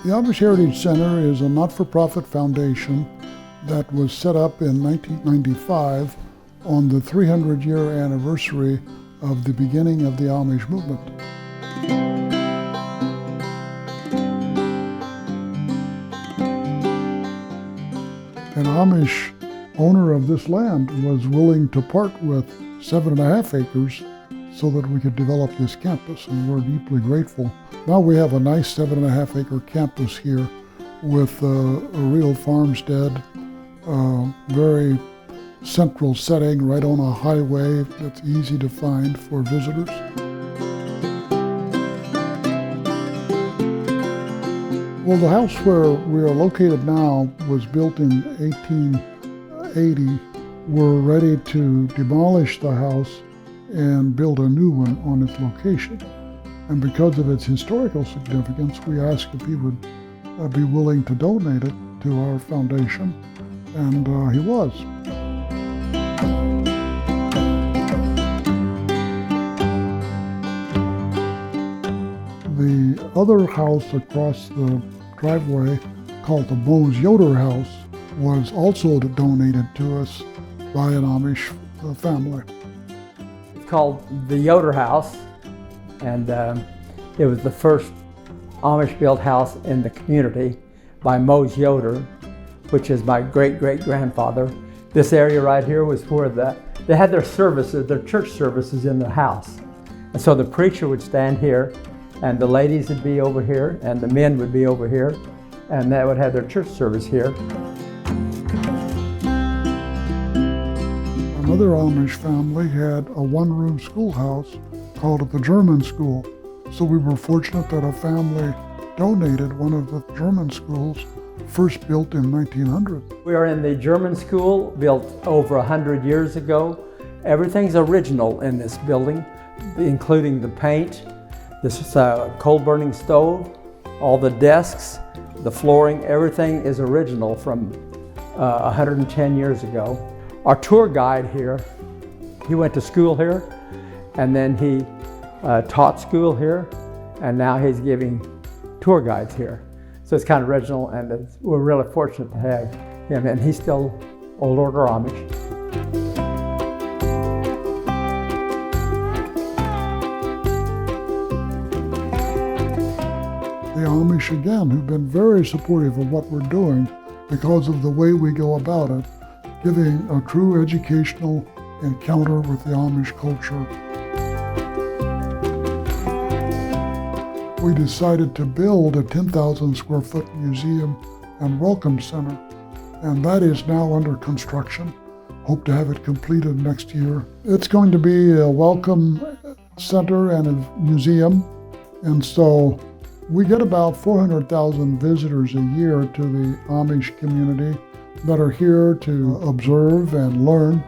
The Amish Heritage Center is a not-for-profit foundation that was set up in 1995 on the 300-year anniversary of the beginning of the Amish movement. An Amish owner of this land was willing to part with 7.5 acres so that we could develop this campus, and we're deeply grateful. Now we have a nice 7.5 acre campus here with a real farmstead, very central setting right on a highway that's easy to find for visitors. Well, the house where we are located now was built in 1880. We're ready to demolish the house and build a new one on its location. And because of its historical significance, we asked if he would be willing to donate it to our foundation, and he was. The other house across the driveway, called the Mose Yoder House, was also donated to us by an Amish family. It's called the Yoder House, and it was the first Amish-built house in the community by Mose Yoder, which is my great-great-grandfather. This area right here was where they had their services, their church services in the house. And so the preacher would stand here, and the ladies would be over here, and the men would be over here, and they would have their church service here. Another Amish family had a one-room schoolhouse called the German School. So we were fortunate that a family donated one of the German schools, first built in 1900. We are in the German school, built over 100 years ago. Everything's original in this building, including the paint, this coal-burning stove, all the desks, the flooring, everything is original from 110 years ago. Our tour guide here, he went to school here, and then he taught school here, and now he's giving tour guides here. So it's kind of original, and we're really fortunate to have him, and he's still Old Order Amish. The Amish, again, who've been very supportive of what we're doing because of the way we go about it, giving a true educational encounter with the Amish culture. We decided to build a 10,000 square foot museum and welcome center, and that is now under construction. Hope to have it completed next year. It's going to be a welcome center and a museum, and so we get about 400,000 visitors a year to the Amish community that are here to observe and learn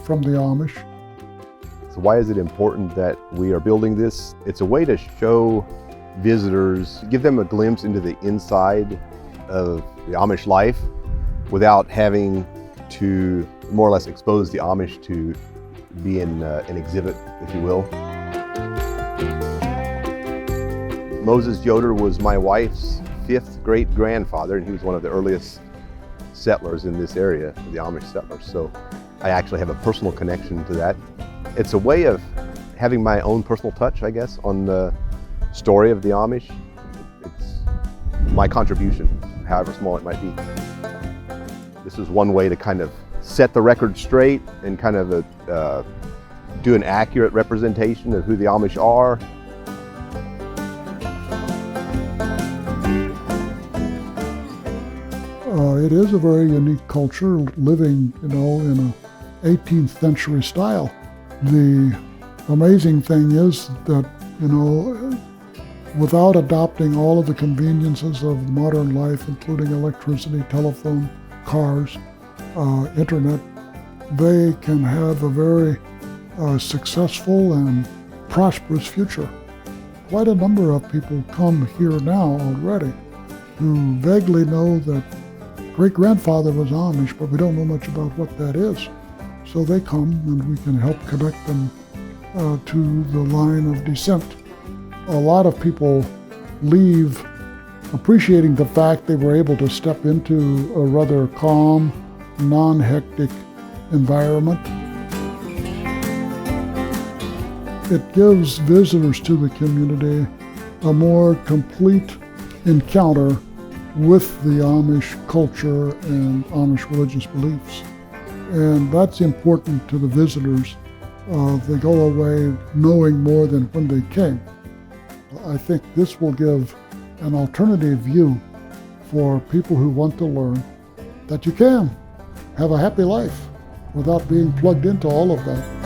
from the Amish. So why is it important that we are building this? It's a way to show visitors, give them a glimpse into the inside of the Amish life without having to more or less expose the Amish to be in an exhibit, if you will. Moses Yoder was my wife's 5th great-grandfather, and he was one of the earliest settlers in this area, the Amish settlers. So I actually have a personal connection to that. It's a way of having my own personal touch, I guess, on the story of the Amish. It's my contribution, however small it might be. This is one way to kind of set the record straight and kind of do an accurate representation of who the Amish are. It is a very unique culture, living, in an 18th century style. The amazing thing is that, without adopting all of the conveniences of modern life, including electricity, telephone, cars, internet, they can have a very successful and prosperous future. Quite a number of people come here now already who vaguely know that great-grandfather was Amish, but we don't know much about what that is. So they come and we can help connect them to the line of descent. A lot of people leave appreciating the fact they were able to step into a rather calm, non-hectic environment. It gives visitors to the community a more complete encounter with the Amish culture and Amish religious beliefs. And that's important to the visitors. They go away knowing more than when they came. I think this will give an alternative view for people who want to learn that you can have a happy life without being plugged into all of that.